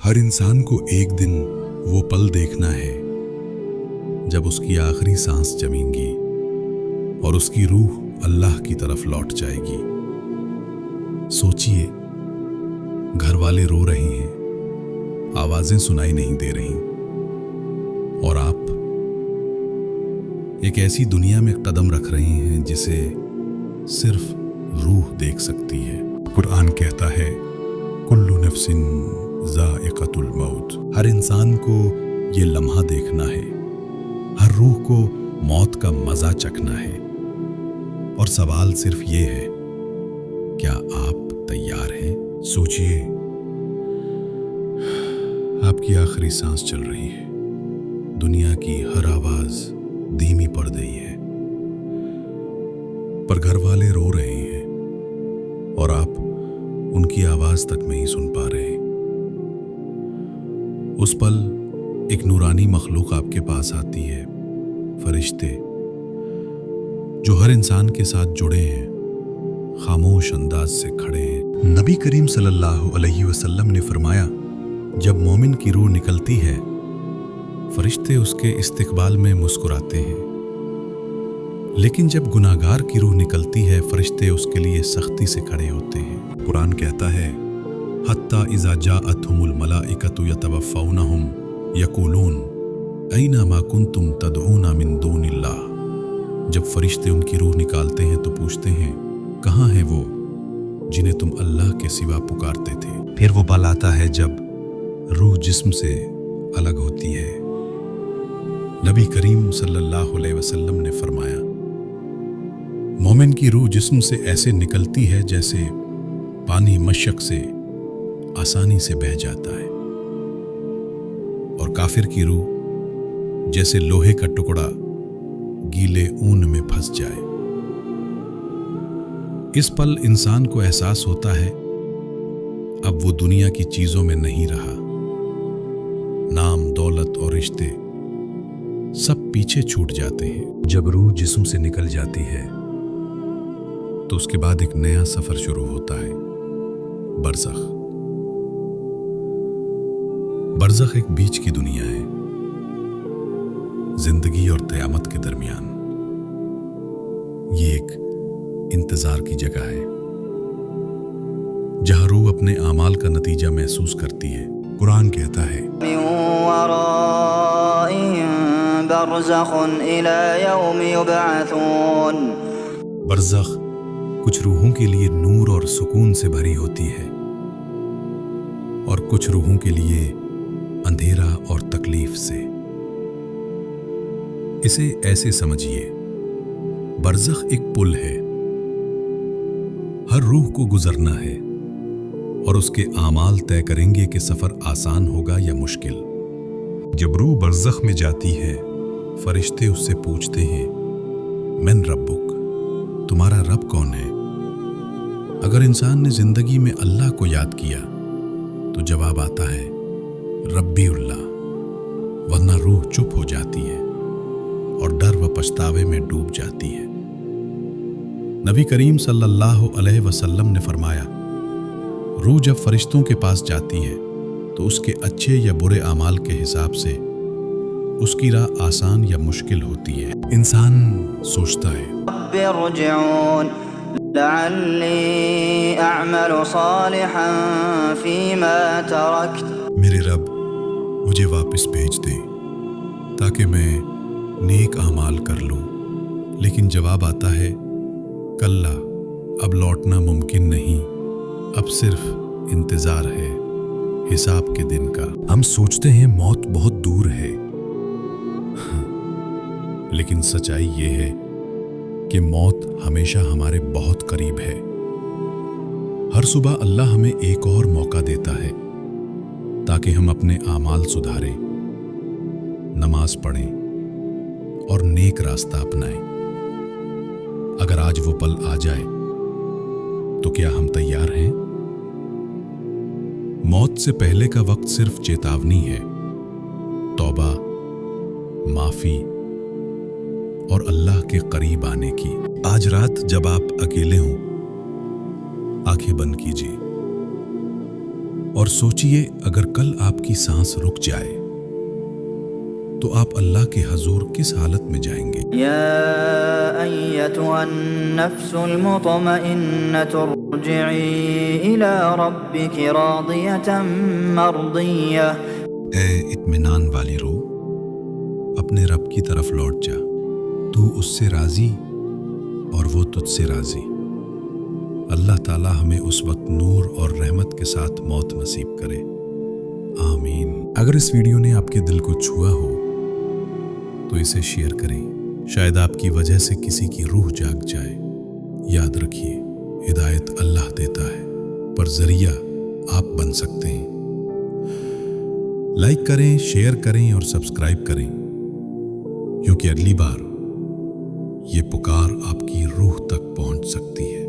हर इंसान को एक दिन वो पल देखना है जब उसकी आखिरी सांस जमेंगी और उसकी रूह अल्लाह की तरफ लौट जाएगी। सोचिए, घर वाले रो रहे हैं, आवाजें सुनाई नहीं दे रही, और आप एक ऐसी दुनिया में कदम रख रहे हैं जिसे सिर्फ रूह देख सकती है। कुरान कहता है, कुल्लु नफ्सिन ज़ाइक़तुल मौत। हर इंसान को ये लम्हा देखना है, हर रूह को मौत का मजा चखना है। और सवाल सिर्फ ये है, क्या आप तैयार हैं? सोचिए, आपकी आखिरी सांस चल रही है, दुनिया की हर आवाज धीमी पड़ गई है, पर घर वाले रो रहे हैं और आप उनकी आवाज तक नहीं सुन पा रहे। उस पल एक नूरानी मखलूक आपके पास आती है, फरिश्ते जो हर इंसान के साथ जुड़े हैं, खामोश अंदाज से खड़े हैं। नबी करीम सल्लल्लाहु अलैहि वसल्लम ने फरमाया, जब मोमिन की रूह निकलती है, फरिश्ते उसके इस्तकबाल में मुस्कुराते हैं, लेकिन जब गुनाहगार की रूह निकलती है, फरिश्ते उसके लिए सख्ती से खड़े होते हैं। कुरान कहता है, हत्ता इज़ा जाअतहुमुल मलाइकतु यतवफ़ौनहुम यक़ूलून ऐना मा कुंतुम तदऊना मिन दूनिल्लाह। जब फरिश्ते उनकी रूह निकालते हैं तो पूछते हैं, कहाँ है वो जिन्हें तुम अल्लाह के सिवा पुकारते थे। फिर वो पल आता है जब रूह जिस्म से अलग होती है। नबी करीम सल्लल्लाहु अलैहि वसल्लम ने फरमाया, मोमिन की रूह जिस्म से ऐसे निकलती है जैसे पानी मशक से आसानी से बह जाता है, और काफिर की रूह जैसे लोहे का टुकड़ा गीले ऊन में फंस जाए। इस पल इंसान को एहसास होता है, अब वो दुनिया की चीजों में नहीं रहा। नाम, दौलत और रिश्ते सब पीछे छूट जाते हैं। जब रूह जिस्म से निकल जाती है तो उसके बाद एक नया सफर शुरू होता है, बरज़ख। बरज़ख एक बीच की दुनिया है, जिंदगी और क़यामत के दरमियान। ये एक इंतजार की जगह है जहां रूह अपने आमाल का नतीजा महसूस करती है। कुरान कहता है, बरज़ख कुछ रूहों के लिए नूर और सुकून से भरी होती है, और कुछ रूहों के लिए अंधेरा और तकलीफ से। इसे ऐसे समझिए, बरज़ख एक पुल है, हर रूह को गुजरना है, और उसके आमाल तय करेंगे कि सफर आसान होगा या मुश्किल। जब रूह बरज़ख में जाती है, फरिश्ते उससे पूछते हैं, मन रब्बुक, तुम्हारा रब कौन है? अगर इंसान ने जिंदगी में अल्लाह को याद किया तो जवाब आता है, रब्बीउल्लाह, वरना रूह चुप हो जाती है और डर व पछतावे में डूब जाती है। नबी करीम सल्लल्लाहु अलैहि वसल्लम ने फरमाया, रूह जब फरिश्तों के पास जाती है तो उसके अच्छे या बुरे आमाल के हिसाब से उसकी राह आसान या मुश्किल होती है। इंसान सोचता है, मेरे रब मुझे वापस भेज दे ताकि मैं नेक आमाल कर लूं। लेकिन जवाब आता है, कल्ला, अब लौटना मुमकिन नहीं, अब सिर्फ इंतजार है हिसाब के दिन का। हम सोचते हैं मौत बहुत दूर है, लेकिन सच्चाई ये है कि मौत हमेशा हमारे बहुत करीब है। हर सुबह अल्लाह हमें एक और मौका देता है ताकि हम अपने आमाल सुधारें, नमाज पढ़ें और नेक रास्ता अपनाएं। अगर आज वो पल आ जाए तो क्या हम तैयार हैं? मौत से पहले का वक्त सिर्फ चेतावनी है, तौबा, माफी और अल्लाह के करीब आने की। आज रात जब आप अकेले हों, आंखें बंद कीजिए اور سوچئے اگر کل آپ کی سانس رک جائے تو آپ اللہ کے حضور کس حالت میں جائیں گے؟ يا أيتها النفس المطمئنة ارجعي إلى ربك راضية مرضية. اے اطمینان والی روح، اپنے رب کی طرف لوٹ جا، تو اس سے راضی اور وہ تجھ سے راضی۔ اللہ تعالیٰ ہمیں اس وقت نور اور رحمت کے ساتھ موت نصیب کرے، آمین۔ اگر اس ویڈیو نے آپ کے دل کو چھوا ہو تو اسے شیئر کریں، شاید آپ کی وجہ سے کسی کی روح جاگ جائے۔ یاد رکھیے، ہدایت اللہ دیتا ہے، پر ذریعہ آپ بن سکتے ہیں۔ لائک کریں، شیئر کریں اور سبسکرائب کریں، کیونکہ اگلی بار یہ پکار آپ کی روح تک پہنچ سکتی ہے۔